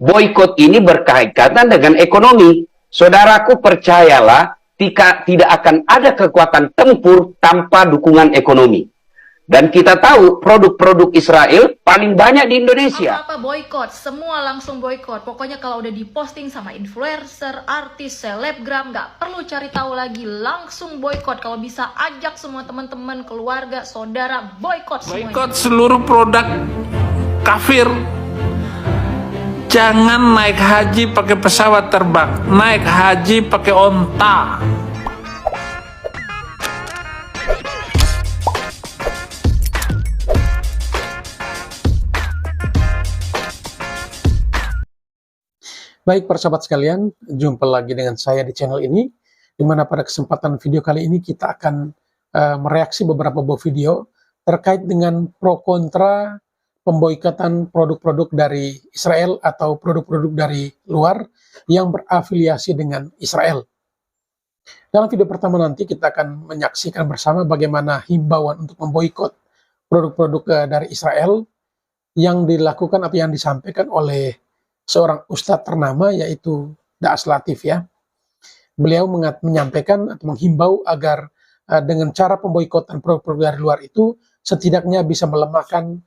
boikot ini berkaitan dengan ekonomi. Saudaraku, percayalah, tidak akan ada kekuatan tempur tanpa dukungan ekonomi. Dan kita tahu produk-produk Israel paling banyak di Indonesia. Apa-apa boykot, semua langsung boykot. Pokoknya kalau udah diposting sama influencer, artis, selebgram, nggak perlu cari tahu lagi, langsung boykot. Kalau bisa ajak semua teman-teman, keluarga, saudara, boykot semuanya. Boykot seluruh produk kafir. Jangan naik haji pakai pesawat terbang, naik haji pakai onta. Baik persahabat sekalian, jumpa lagi dengan saya di channel ini, di mana pada kesempatan video kali ini kita akan mereaksi beberapa buah video terkait dengan pro kontra pemboikatan produk-produk dari Israel atau produk-produk dari luar yang berafiliasi dengan Israel. Dalam video pertama nanti kita akan menyaksikan bersama bagaimana himbauan untuk memboikot produk-produk dari Israel yang dilakukan atau yang disampaikan oleh seorang ustadz ternama, yaitu Daas Latif ya. Beliau menyampaikan atau menghimbau agar dengan cara pemboikotan produk-produk dari luar itu setidaknya bisa melemahkan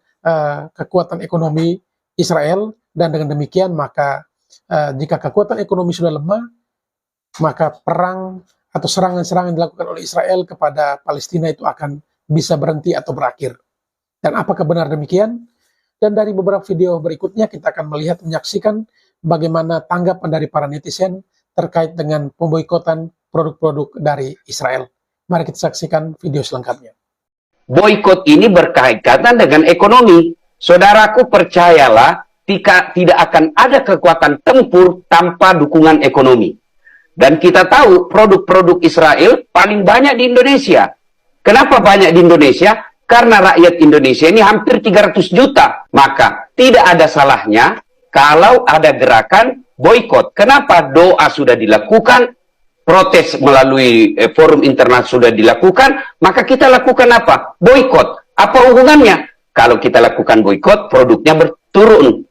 kekuatan ekonomi Israel, dan dengan demikian maka jika kekuatan ekonomi sudah lemah, maka perang atau serangan-serangan dilakukan oleh Israel kepada Palestina itu akan bisa berhenti atau berakhir. Dan apakah benar demikian? Dan dari beberapa video berikutnya kita akan melihat, menyaksikan bagaimana tanggapan dari para netizen terkait dengan pemboikotan produk-produk dari Israel. Mari kita saksikan video selengkapnya. Boikot ini berkaitan dengan ekonomi. Saudaraku, percayalah, tidak akan ada kekuatan tempur tanpa dukungan ekonomi. Dan kita tahu produk-produk Israel paling banyak di Indonesia. Kenapa banyak di Indonesia? Karena rakyat Indonesia ini hampir 300 juta. Maka tidak ada salahnya kalau ada gerakan boikot. Kenapa? Doa sudah dilakukan, protes melalui forum internasional sudah dilakukan, maka kita lakukan apa? Boikot. Apa hubungannya? Kalau kita lakukan boikot, produknya turun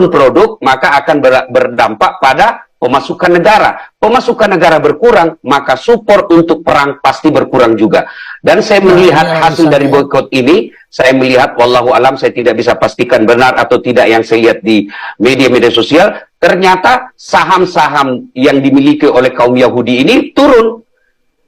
produk, maka akan berdampak pada pemasukan negara. Pemasukan negara berkurang, maka support untuk perang pasti berkurang juga. Dan saya melihat hasil dari boikot ini, saya melihat, wallahu alam, saya tidak bisa pastikan benar atau tidak yang saya lihat di media-media sosial, ternyata saham-saham yang dimiliki oleh kaum Yahudi ini turun.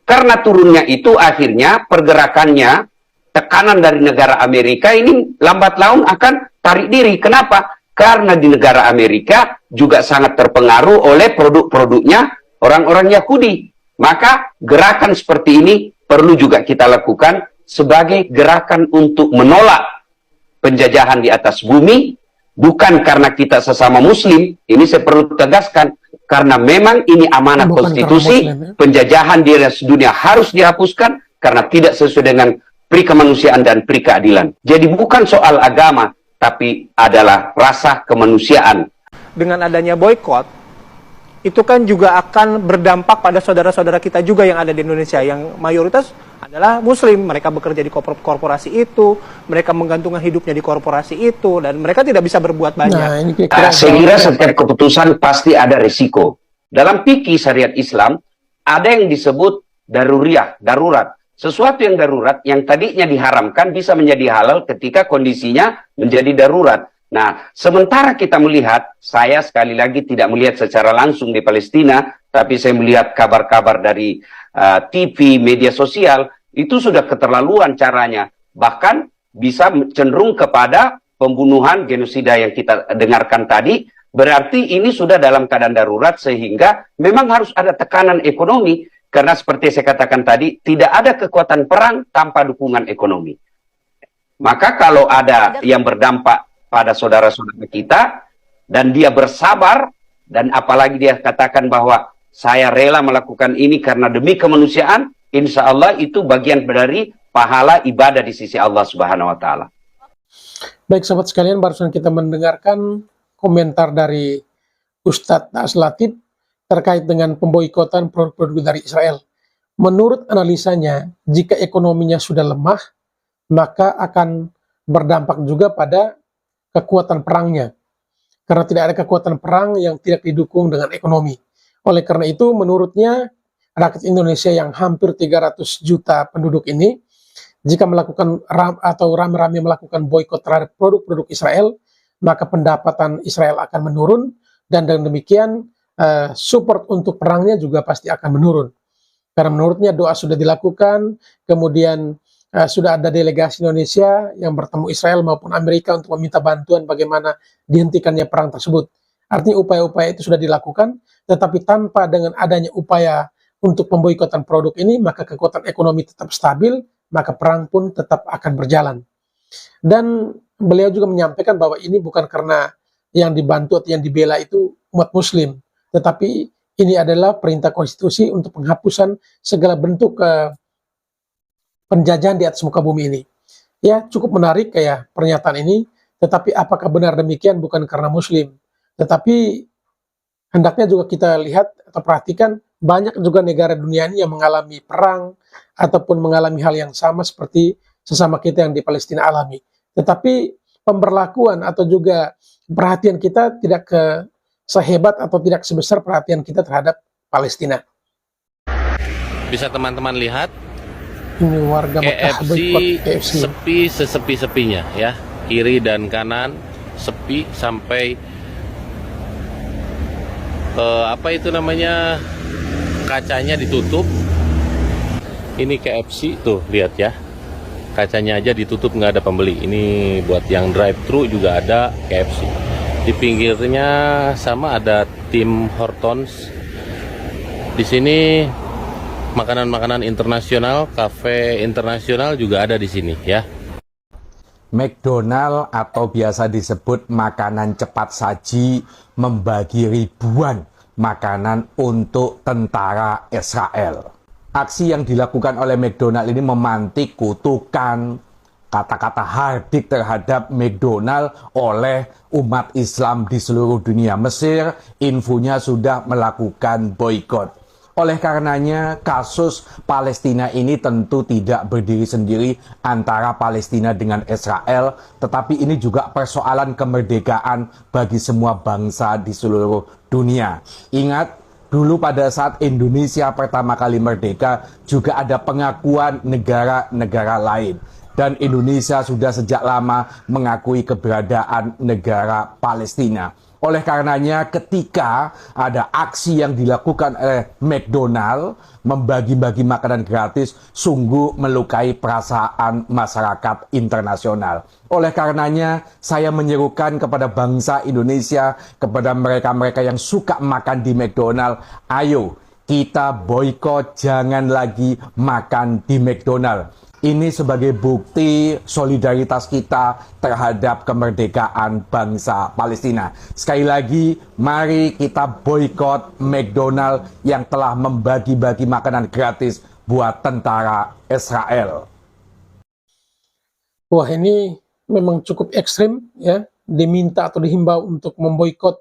Karena turunnya itu akhirnya pergerakannya, tekanan dari negara Amerika ini lambat laun akan tarik diri. Kenapa? Karena di negara Amerika juga sangat terpengaruh oleh produk-produknya orang-orang Yahudi. Maka gerakan seperti ini perlu juga kita lakukan sebagai gerakan untuk menolak penjajahan di atas bumi, bukan karena kita sesama muslim. Ini saya perlu tegaskan, karena memang ini amanah konstitusi, penjajahan di atas dunia harus dihapuskan karena tidak sesuai dengan pri kemanusiaan dan pri keadilan. Jadi bukan soal agama, tapi adalah rasa kemanusiaan. Dengan adanya boykot, itu kan juga akan berdampak pada saudara-saudara kita juga yang ada di Indonesia, yang mayoritas adalah muslim. Mereka bekerja di korporasi itu, mereka menggantungkan hidupnya di korporasi itu, dan mereka tidak bisa berbuat banyak. Saya kira setiap keputusan pasti ada risiko. Dalam fikih syariat Islam, ada yang disebut daruriyah, darurat. Sesuatu yang darurat, yang tadinya diharamkan, bisa menjadi halal ketika kondisinya menjadi darurat. Nah, sementara kita melihat, saya sekali lagi tidak melihat secara langsung di Palestina, tapi saya melihat kabar-kabar dari TV, media sosial, itu sudah keterlaluan caranya. Bahkan bisa cenderung kepada pembunuhan, genosida yang kita dengarkan tadi. Berarti ini sudah dalam keadaan darurat, sehingga memang harus ada tekanan ekonomi. Karena seperti saya katakan tadi, tidak ada kekuatan perang tanpa dukungan ekonomi. Maka kalau ada yang berdampak pada saudara-saudara kita, dan dia bersabar, dan apalagi dia katakan bahwa saya rela melakukan ini karena demi kemanusiaan, insya Allah itu bagian dari pahala ibadah di sisi Allah Subhanahu wa Ta'ala. Baik sahabat sekalian, barusan kita mendengarkan komentar dari Ustadz Daas Latif terkait dengan pemboikotan produk-produk dari Israel. Menurut analisanya, jika ekonominya sudah lemah, maka akan berdampak juga pada kekuatan perangnya. karena tidak ada kekuatan perang yang tidak didukung dengan ekonomi. Oleh karena itu, menurutnya rakyat Indonesia yang hampir 300 juta penduduk ini, jika melakukan rame-rame melakukan boikot terhadap produk-produk Israel, maka pendapatan Israel akan menurun, dan dengan demikian support untuk perangnya juga pasti akan menurun. Karena menurutnya doa sudah dilakukan, kemudian sudah ada delegasi Indonesia yang bertemu Israel maupun Amerika untuk meminta bantuan bagaimana dihentikannya perang tersebut. Artinya upaya-upaya itu sudah dilakukan, tetapi tanpa dengan adanya upaya untuk pemboikotan produk ini, maka kekuatan ekonomi tetap stabil, maka perang pun tetap akan berjalan. Dan beliau juga menyampaikan bahwa ini bukan karena yang dibantu atau yang dibela itu umat muslim, tetapi ini adalah perintah konstitusi untuk penghapusan segala bentuk penjajahan di atas muka bumi ini. Ya, cukup menarik kayak pernyataan ini, tetapi apakah benar demikian? Bukan karena muslim, tetapi hendaknya juga kita lihat atau perhatikan, banyak juga negara dunia ini yang mengalami perang ataupun mengalami hal yang sama seperti sesama kita yang di Palestina alami. Tetapi pemberlakuan atau juga perhatian kita tidak sehebat atau tidak sebesar perhatian kita terhadap Palestina. Bisa teman-teman lihat, Ini warga Mekah boikot KFC. sepi sesepi-sepinya ya, kiri dan kanan sepi sampai apa itu namanya, kacanya ditutup. Ini KFC tuh, lihat ya, kacanya aja ditutup, nggak ada pembeli. Ini buat yang drive thru juga ada KFC. Di pinggirnya sama ada Tim Hortons. Di sini makanan-makanan internasional, kafe internasional juga ada di sini ya. McDonald atau biasa disebut makanan cepat saji membagi ribuan makanan untuk tentara Israel. Aksi yang dilakukan oleh McDonald ini memantik kutukan, kata-kata hardik terhadap McDonald oleh umat Islam di seluruh dunia. Mesir infonya sudah melakukan boikot. Oleh karenanya, kasus Palestina ini tentu tidak berdiri sendiri antara Palestina dengan Israel, tetapi ini juga persoalan kemerdekaan bagi semua bangsa di seluruh dunia. Ingat, dulu pada saat Indonesia pertama kali merdeka, juga ada pengakuan negara-negara lain. Dan Indonesia sudah sejak lama mengakui keberadaan negara Palestina. Oleh karenanya, ketika ada aksi yang dilakukan oleh McDonald membagi-bagi makanan gratis, sungguh melukai perasaan masyarakat internasional. Oleh karenanya, saya menyerukan kepada bangsa Indonesia, kepada mereka-mereka yang suka makan di McDonald, ayo kita boikot, jangan lagi makan di McDonald. Ini sebagai bukti solidaritas kita terhadap kemerdekaan bangsa Palestina. Sekali lagi, mari kita boikot McDonald yang telah membagi-bagi makanan gratis buat tentara Israel. Wah, ini memang cukup ekstrim ya, diminta atau dihimbau untuk memboikot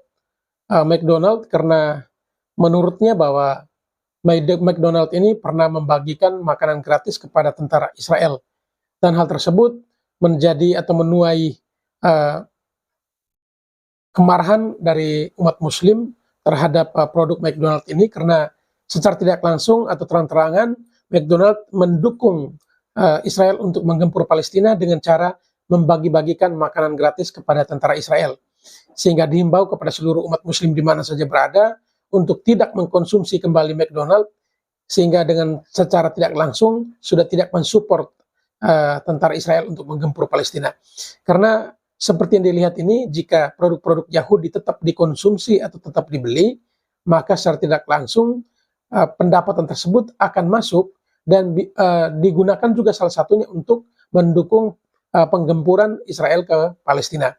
McDonald karena menurutnya bahwa McDonald ini pernah membagikan makanan gratis kepada tentara Israel, dan hal tersebut menjadi atau menuai kemarahan dari umat muslim terhadap produk McDonald ini, karena secara tidak langsung atau terang-terangan McDonald mendukung Israel untuk menggempur Palestina dengan cara membagi-bagikan makanan gratis kepada tentara Israel, sehingga dihimbau kepada seluruh umat muslim di mana saja berada untuk tidak mengkonsumsi kembali McDonald, sehingga dengan secara tidak langsung sudah tidak mensupport tentara Israel untuk menggempur Palestina. Karena seperti yang dilihat ini, jika produk-produk Yahudi tetap dikonsumsi atau tetap dibeli, maka secara tidak langsung pendapatan tersebut akan masuk dan digunakan juga salah satunya untuk mendukung penggempuran Israel ke Palestina.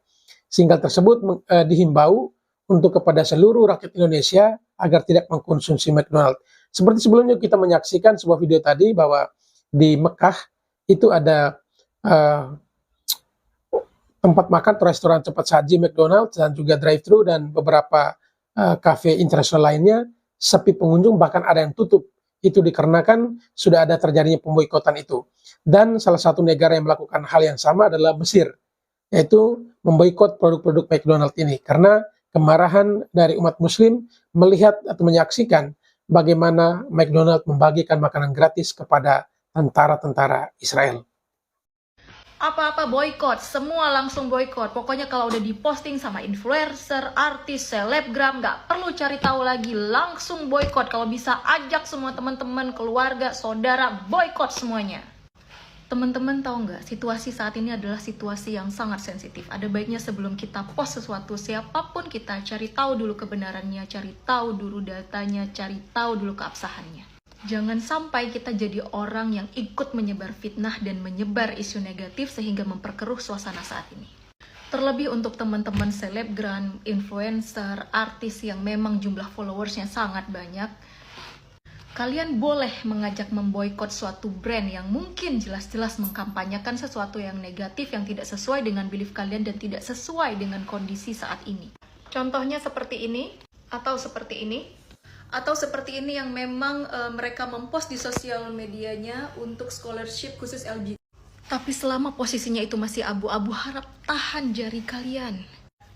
Sehingga tersebut dihimbau untuk kepada seluruh rakyat Indonesia agar tidak mengkonsumsi McDonald. Seperti sebelumnya kita menyaksikan sebuah video tadi bahwa di Mekah itu ada tempat makan atau restoran cepat saji McDonald dan juga drive-thru dan beberapa kafe internasional lainnya sepi pengunjung, bahkan ada yang tutup. Itu dikarenakan sudah ada terjadinya pemboikotan itu. Dan salah satu negara yang melakukan hal yang sama adalah Mesir, yaitu memboikot produk-produk McDonald ini karena kemarahan dari umat muslim melihat atau menyaksikan bagaimana McDonald membagikan makanan gratis kepada tentara-tentara Israel. Apa-apa boykot, semua langsung boykot. Pokoknya kalau udah diposting sama influencer, artis, selebgram, nggak perlu cari tahu lagi, langsung boykot. Kalau bisa ajak semua teman-teman, keluarga, saudara, boykot semuanya. Teman-teman tahu nggak, situasi saat ini adalah situasi yang sangat sensitif. Ada baiknya sebelum kita post sesuatu, siapapun kita, cari tahu dulu kebenarannya, cari tahu dulu datanya, cari tahu dulu keabsahannya. Jangan sampai kita jadi orang yang ikut menyebar fitnah dan menyebar isu negatif sehingga memperkeruh suasana saat ini. Terlebih untuk teman-teman selebgram, influencer, artis yang memang jumlah followersnya sangat banyak, kalian boleh mengajak memboikot suatu brand yang mungkin jelas-jelas mengkampanyekan sesuatu yang negatif yang tidak sesuai dengan belief kalian dan tidak sesuai dengan kondisi saat ini. Contohnya seperti ini, atau seperti ini, atau seperti ini yang memang mereka mempost di sosial medianya untuk scholarship khusus LGBT. Tapi selama posisinya itu masih abu-abu, harap tahan jari kalian.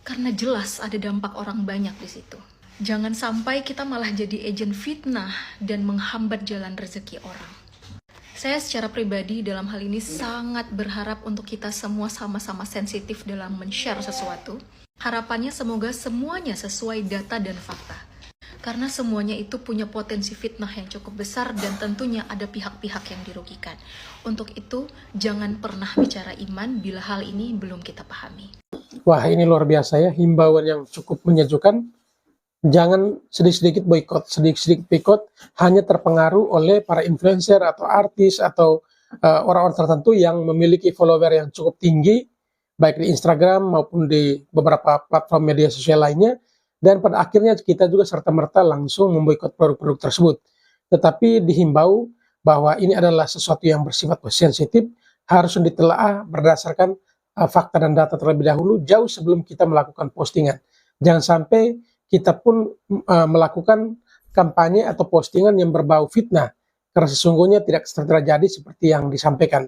Karena jelas ada dampak orang banyak di situ. Jangan sampai kita malah jadi agen fitnah dan menghambat jalan rezeki orang. Saya secara pribadi dalam hal ini sangat berharap untuk kita semua sama-sama sensitif dalam men-share sesuatu. Harapannya semoga semuanya sesuai data dan fakta. Karena semuanya itu punya potensi fitnah yang cukup besar dan tentunya ada pihak-pihak yang dirugikan. Untuk itu, jangan pernah bicara iman bila hal ini belum kita pahami. Wah, ini luar biasa ya, himbauan yang cukup menyejukkan. Jangan sedikit-sedikit boikot, sedikit-sedikit boikot hanya terpengaruh oleh para influencer atau artis atau orang-orang tertentu yang memiliki follower yang cukup tinggi, baik di Instagram maupun di beberapa platform media sosial lainnya. Dan pada akhirnya kita juga serta-merta langsung memboikot produk-produk tersebut. Tetapi dihimbau bahwa ini adalah sesuatu yang bersifat sensitif, harus ditelaah berdasarkan fakta dan data terlebih dahulu, jauh sebelum kita melakukan postingan. Jangan sampai kita pun melakukan kampanye atau postingan yang berbau fitnah, karena sesungguhnya tidak terjadi seperti yang disampaikan.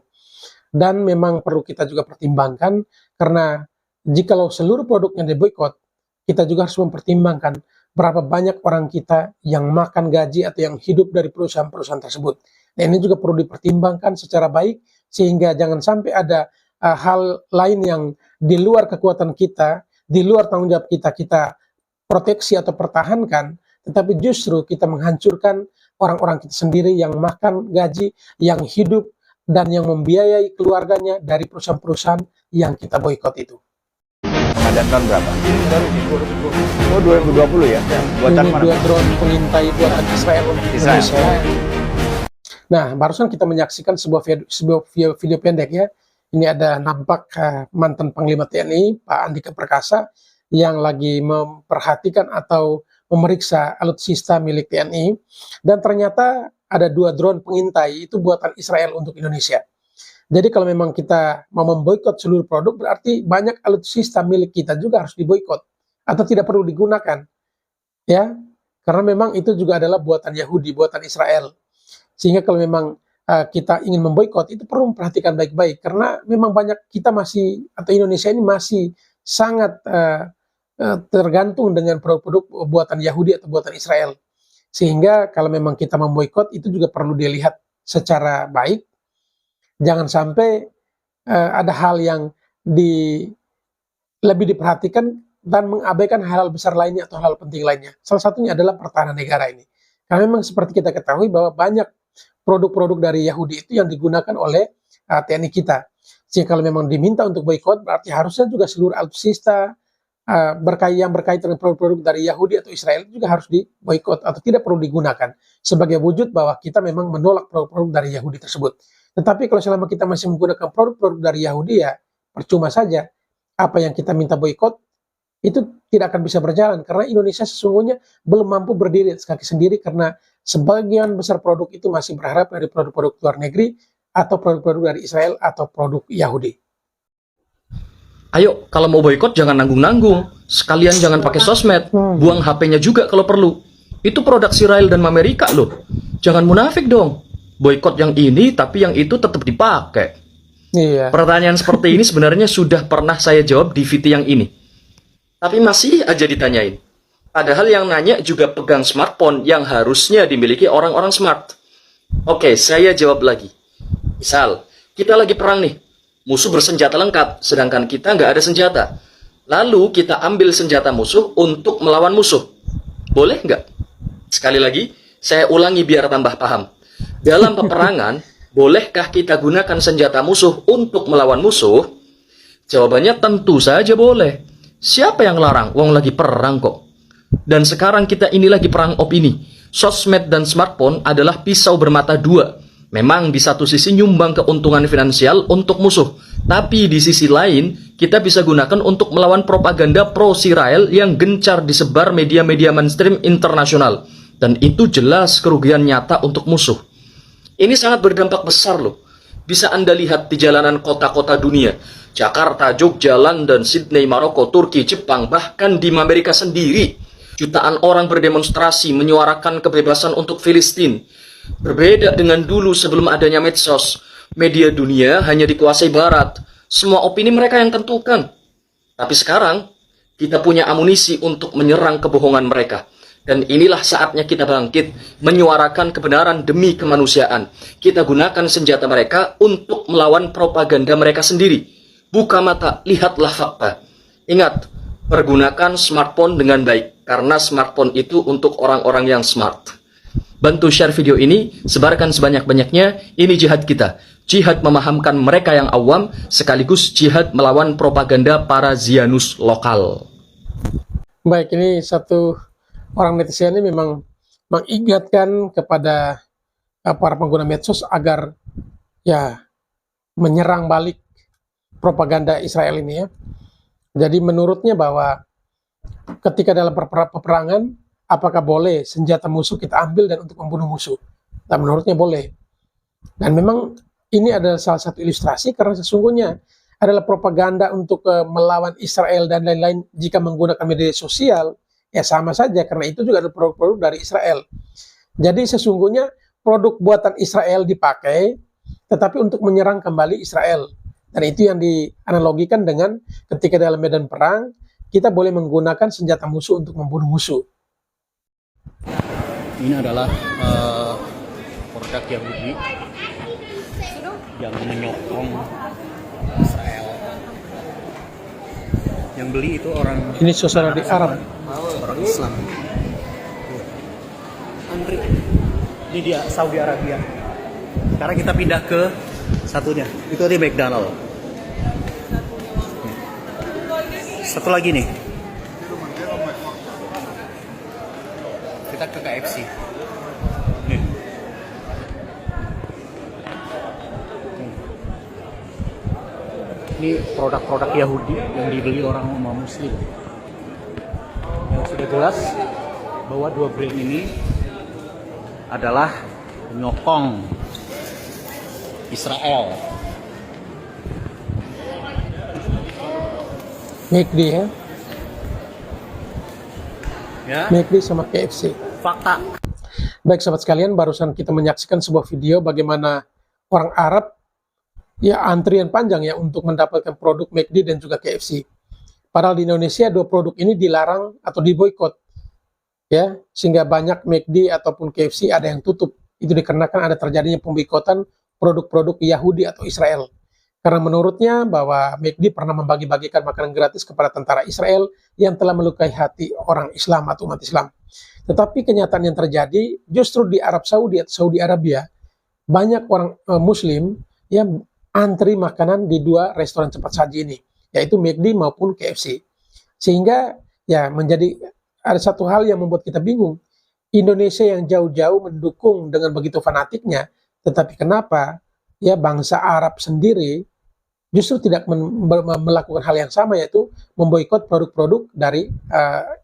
Dan memang perlu kita juga pertimbangkan, karena jikalau seluruh produknya diboikot, kita juga harus mempertimbangkan berapa banyak orang kita yang makan gaji atau yang hidup dari perusahaan-perusahaan tersebut. Nah, ini juga perlu dipertimbangkan secara baik, sehingga jangan sampai ada hal lain yang di luar kekuatan kita, di luar tanggung jawab kita proteksi atau pertahankan, tetapi justru kita menghancurkan orang-orang kita sendiri yang makan gaji, yang hidup, dan yang membiayai keluarganya dari perusahaan-perusahaan yang kita boikot itu. Ada tahun berapa? Oh, 2020 ya? Buatan ini mana? 2 drone pengintai buatan Israel untuk Indonesia. Nah, barusan kita menyaksikan sebuah video pendek ya. Ini ada nampak mantan Panglima TNI, Pak Andika Perkasa, yang lagi memperhatikan atau memeriksa alutsista milik TNI. Dan ternyata ada 2 drone pengintai, itu buatan Israel untuk Indonesia. Jadi kalau memang kita mau memboikot seluruh produk, berarti banyak alutsista milik kita juga harus diboikot atau tidak perlu digunakan, ya, karena memang itu juga adalah buatan Yahudi, buatan Israel. Sehingga kalau memang kita ingin memboikot, itu perlu memperhatikan baik-baik, karena memang banyak kita masih, atau Indonesia ini masih sangat tergantung dengan produk-produk buatan Yahudi atau buatan Israel. Sehingga kalau memang kita memboikot, itu juga perlu dilihat secara baik. Jangan sampai ada hal yang lebih diperhatikan dan mengabaikan hal-hal besar lainnya atau hal penting lainnya. Salah satunya adalah pertahanan negara ini. Karena memang seperti kita ketahui bahwa banyak produk-produk dari Yahudi itu yang digunakan oleh TNI kita. Sehingga kalau memang diminta untuk boikot, berarti harusnya juga seluruh alutsista yang berkaitan dengan produk-produk dari Yahudi atau Israel juga harus diboikot atau tidak perlu digunakan sebagai wujud bahwa kita memang menolak produk-produk dari Yahudi tersebut. Tetapi kalau selama kita masih menggunakan produk-produk dari Yahudi, ya percuma saja. Apa yang kita minta boikot itu tidak akan bisa berjalan, karena Indonesia sesungguhnya belum mampu berdiri atas kaki sendiri, karena sebagian besar produk itu masih berharap dari produk-produk luar negeri atau produk-produk dari Israel atau produk Yahudi. Ayo, kalau mau boikot jangan nanggung-nanggung. Sekalian jangan pakai sosmed, buang HP-nya juga kalau perlu. Itu produk Israel dan Amerika loh. Jangan munafik dong. Boikot yang ini, tapi yang itu tetap dipakai. Iya. Pertanyaan seperti ini sebenarnya sudah pernah saya jawab di VT yang ini. Tapi masih aja ditanyain. Padahal yang nanya juga pegang smartphone yang harusnya dimiliki orang-orang smart. Oke, saya jawab lagi. Misal, kita lagi perang nih. Musuh bersenjata lengkap, sedangkan kita nggak ada senjata. Lalu kita ambil senjata musuh untuk melawan musuh. Boleh nggak? Sekali lagi, saya ulangi biar tambah paham. Dalam peperangan, bolehkah kita gunakan senjata musuh untuk melawan musuh? Jawabannya tentu saja boleh. Siapa yang larang? Wong lagi perang kok. Dan sekarang kita ini lagi perang opini. Sosmed dan smartphone adalah pisau bermata dua. Memang di satu sisi nyumbang keuntungan finansial untuk musuh. Tapi di sisi lain, kita bisa gunakan untuk melawan propaganda pro-Israel yang gencar disebar media-media mainstream internasional. Dan itu jelas kerugian nyata untuk musuh. Ini sangat berdampak besar loh. Bisa Anda lihat di jalanan kota-kota dunia. Jakarta, Jogja, London, Sydney, Maroko, Turki, Jepang, bahkan di Amerika sendiri. Jutaan orang berdemonstrasi menyuarakan kebebasan untuk Filistin. Berbeda dengan dulu sebelum adanya medsos. Media dunia hanya dikuasai Barat. Semua opini mereka yang tentukan. Tapi sekarang, kita punya amunisi untuk menyerang kebohongan mereka. Dan inilah saatnya kita bangkit, menyuarakan kebenaran demi kemanusiaan. Kita gunakan senjata mereka untuk melawan propaganda mereka sendiri. Buka mata, lihatlah fakta. Ingat, pergunakan smartphone dengan baik, karena smartphone itu untuk orang-orang yang smart. Bantu share video ini, sebarkan sebanyak-banyaknya. Ini jihad kita. Jihad memahamkan mereka yang awam, sekaligus jihad melawan propaganda para Zionus lokal. Baik, ini satu orang netizen ini memang mengingatkan kepada para pengguna medsos agar ya menyerang balik propaganda Israel ini ya. Jadi menurutnya bahwa ketika dalam peperangan, apakah boleh senjata musuh kita ambil dan untuk membunuh musuh? Dan menurutnya boleh. Dan memang ini adalah salah satu ilustrasi karena sesungguhnya adalah propaganda untuk melawan Israel dan lain-lain jika menggunakan media sosial, ya sama saja karena itu juga adalah produk-produk dari Israel. Jadi sesungguhnya produk buatan Israel dipakai, tetapi untuk menyerang kembali Israel. Dan itu yang dianalogikan dengan ketika dalam medan perang, kita boleh menggunakan senjata musuh untuk membunuh musuh. Ini adalah produk Yahudi yang menyokong Israel. Yang beli itu orang... Ini suasana di Arab. Orang Islam. Antri. Ini dia Saudi Arabia. Sekarang kita pindah ke satunya. Itu di McDonald. Satu lagi nih. Kita ke KFC. Nih. Ini produk-produk Yahudi yang dibeli orang Muslim. Yang sudah jelas bahwa dua brand ini adalah penyokong Israel. McD ya. Ya. McD sama KFC. Fakta. Baik sahabat sekalian, barusan kita menyaksikan sebuah video bagaimana orang Arab ya antrian panjang ya untuk mendapatkan produk McD dan juga KFC. Padahal di Indonesia dua produk ini dilarang atau diboikot. Ya, sehingga banyak McD ataupun KFC ada yang tutup. Itu dikarenakan ada terjadinya pemboikotan produk-produk Yahudi atau Israel. Karena menurutnya bahwa McD pernah membagi-bagikan makanan gratis kepada tentara Israel yang telah melukai hati orang Islam atau umat Islam. Tetapi kenyataan yang terjadi justru di Arab Saudi atau Saudi Arabia, banyak orang Muslim yang antri makanan di dua restoran cepat saji ini, yaitu McD maupun KFC. Sehingga ya menjadi ada satu hal yang membuat kita bingung. Indonesia yang jauh-jauh mendukung dengan begitu fanatiknya, tetapi kenapa ya bangsa Arab sendiri justru tidak melakukan hal yang sama, yaitu memboikot produk-produk dari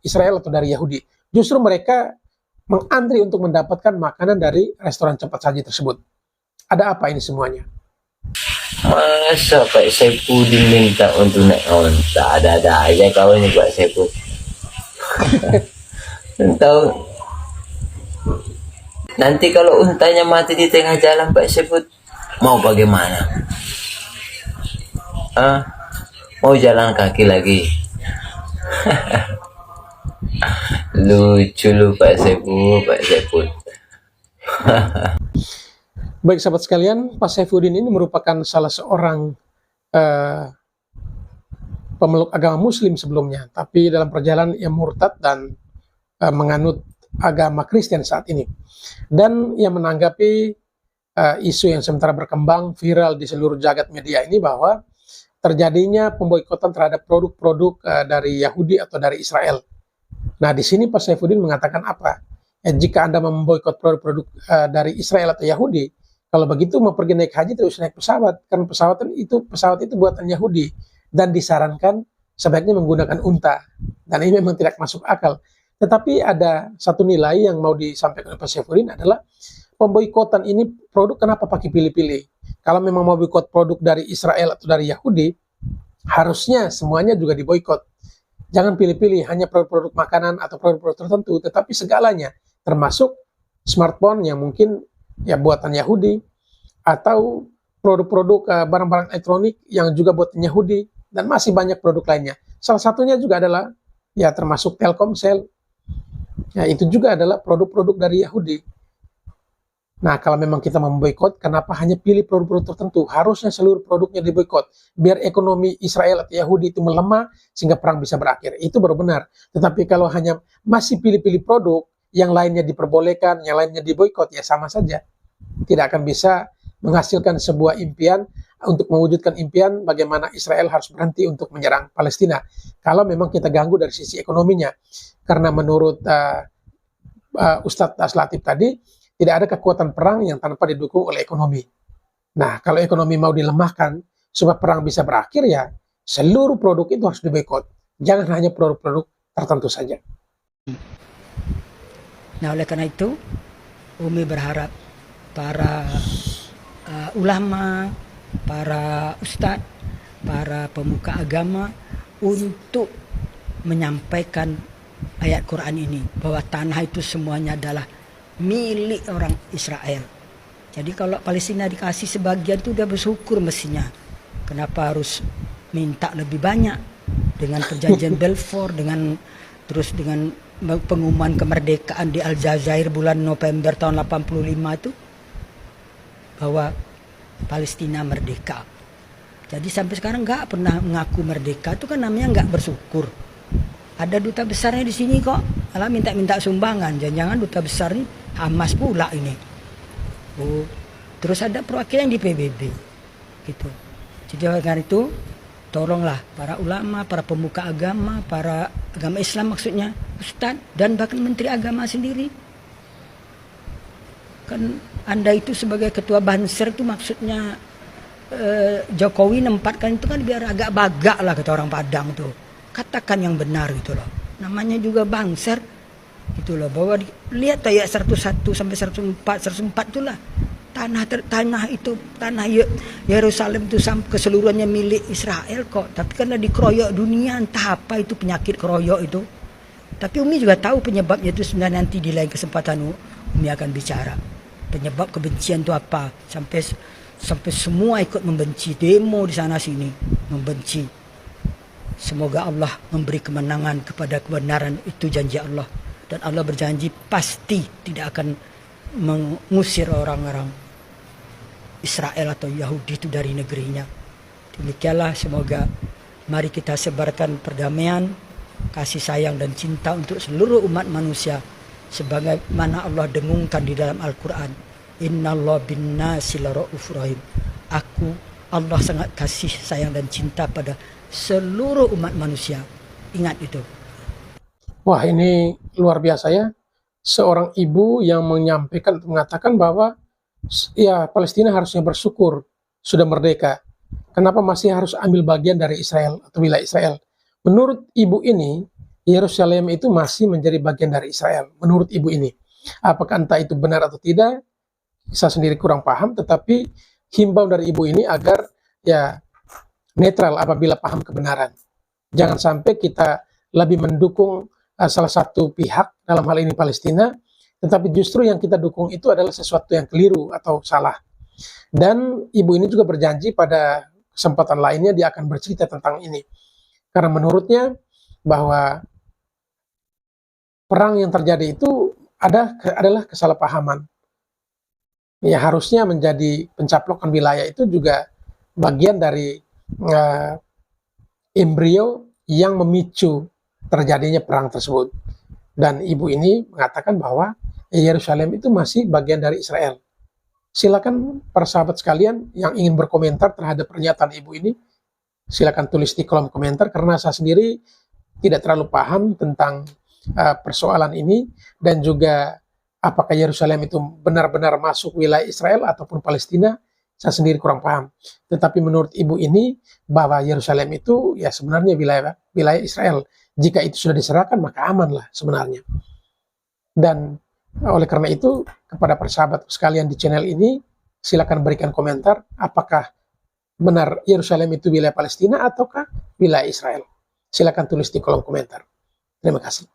Israel atau dari Yahudi. Justru mereka mengantri untuk mendapatkan makanan dari restoran cepat saji tersebut. Ada apa ini semuanya? Masa Pak Saipudin minta untuk naik onta? Ada-ada aja kawan nih Pak Saipudin. Tahu nanti kalau untanya mati di tengah jalan Pak Saipudin, mau bagaimana? Mau jalan kaki lagi? Lucu lu Pak Saipul. Baik sahabat sekalian, Pak Saifuddin ini merupakan salah seorang pemeluk agama muslim sebelumnya, tapi dalam perjalanan ia murtad dan menganut agama Kristen saat ini. Dan ia menanggapi isu yang sementara berkembang viral di seluruh jagat media ini bahwa terjadinya pemboikotan terhadap produk-produk dari Yahudi atau dari Israel. Nah, di sini Pak Saifuddin mengatakan apa? Jika Anda memboikot produk-produk dari Israel atau Yahudi, kalau begitu mau pergi naik haji terus naik pesawat, karena pesawat itu buatan Yahudi dan disarankan sebaiknya menggunakan unta. Dan ini memang tidak masuk akal. Tetapi ada satu nilai yang mau disampaikan oleh Pak Saifuddin adalah pemboikotan ini produk kenapa pakai pilih-pilih? Kalau memang mau boikot produk dari Israel atau dari Yahudi, harusnya semuanya juga diboikot. Jangan pilih-pilih hanya produk-produk makanan atau produk-produk tertentu, tetapi segalanya, termasuk smartphone yang mungkin ya buatan Yahudi, atau produk-produk barang-barang elektronik yang juga buatan Yahudi, dan masih banyak produk lainnya. Salah satunya juga adalah ya termasuk Telkomsel. Ya, itu juga adalah produk-produk dari Yahudi. Nah, kalau memang kita memboikot, kenapa hanya pilih produk-produk tertentu? Harusnya seluruh produknya diboikot, biar ekonomi Israel atau Yahudi itu melemah, sehingga perang bisa berakhir. Itu baru benar. Tetapi kalau hanya masih pilih-pilih produk, yang lainnya diperbolehkan, yang lainnya diboikot, ya sama saja. Tidak akan bisa menghasilkan sebuah impian, untuk mewujudkan impian bagaimana Israel harus berhenti untuk menyerang Palestina. Kalau memang kita ganggu dari sisi ekonominya. Karena menurut Ustadz Aslatif tadi, tidak ada kekuatan perang yang tanpa didukung oleh ekonomi. Nah, kalau ekonomi mau dilemahkan supaya perang bisa berakhir, ya seluruh produk itu harus diboikot. Jangan hanya produk-produk tertentu saja. Nah, oleh karena itu, Umi berharap para ulama, para ustadz, para pemuka agama untuk menyampaikan ayat Quran ini, bahwa tanah itu semuanya adalah milik orang Israel. Jadi kalau Palestina dikasih sebagian itu udah bersyukur mestinya. Kenapa harus minta lebih banyak? Dengan perjanjian Balfour, dengan pengumuman kemerdekaan di Aljazair bulan November tahun 85 itu, bahwa Palestina merdeka. Jadi sampai sekarang nggak pernah mengaku merdeka, itu kan namanya nggak bersyukur. Ada duta besarnya di sini kok, malah minta-minta sumbangan. Jangan-jangan duta besar ini Hamas pula ini. Oh, terus ada perwakilan di PBB, gitu. Jadi karena itu, tolonglah para ulama, para pemuka agama, para agama Islam maksudnya, ustadz dan bahkan menteri agama sendiri. Kan Anda itu sebagai ketua Banser itu maksudnya Jokowi nempatkan itu kan biar agak bagak lah kata orang Padang tuh. Katakan yang benar gitu loh. Namanya juga Banser gitu loh. Bahwa lihat ayat 101 sampai 104 itulah tanah itu tanah Yerusalem itu keseluruhannya milik Israel kok. Tapi karena dikeroyok dunia, entah apa itu penyakit keroyok itu. Tapi Umi juga tahu penyebabnya itu sebenarnya, nanti di lain kesempatan Umi akan bicara. Penyebab kebencian itu apa? Sampai semua ikut membenci, demo di sana sini membenci. Semoga Allah memberi kemenangan kepada kebenaran, itu janji Allah. Dan Allah berjanji pasti tidak akan mengusir orang-orang Israel atau Yahudi itu dari negerinya. Demikianlah, semoga mari kita sebarkan perdamaian, kasih sayang dan cinta untuk seluruh umat manusia. Sebagaimana Allah dengungkan di dalam Al-Quran. Innallaha bin-nasi laraufur rahim. Allah sangat kasih sayang dan cinta pada seluruh umat manusia. Ingat itu. Wah, ini luar biasa ya. Seorang ibu yang mengatakan bahwa ya Palestina harusnya bersyukur sudah merdeka. Kenapa masih harus ambil bagian dari Israel atau wilayah Israel? Menurut ibu ini, Yerusalem itu masih menjadi bagian dari Israel. Menurut ibu ini. Apakah entah itu benar atau tidak, saya sendiri kurang paham, tetapi himbau dari ibu ini agar ya netral apabila paham kebenaran. Jangan sampai kita lebih mendukung salah satu pihak, dalam hal ini Palestina, tetapi justru yang kita dukung itu adalah sesuatu yang keliru atau salah. Dan ibu ini juga berjanji pada kesempatan lainnya dia akan bercerita tentang ini. Karena menurutnya bahwa perang yang terjadi itu adalah kesalahpahaman. Ya, harusnya menjadi pencaplokan wilayah itu juga bagian dari embrio yang memicu terjadinya perang tersebut. Dan ibu ini mengatakan bahwa Yerusalem itu masih bagian dari Israel. Silakan para sahabat sekalian yang ingin berkomentar terhadap pernyataan ibu ini, silakan tulis di kolom komentar, karena saya sendiri tidak terlalu paham tentang persoalan ini, dan juga apakah Yerusalem itu benar-benar masuk wilayah Israel ataupun Palestina, saya sendiri kurang paham. Tetapi menurut ibu ini bahwa Yerusalem itu ya sebenarnya wilayah Israel. Jika itu sudah diserahkan maka amanlah sebenarnya. Dan oleh karena itu kepada para sahabat sekalian di channel ini, silakan berikan komentar apakah benar Yerusalem itu wilayah Palestina ataukah wilayah Israel. Silakan tulis di kolom komentar. Terima kasih.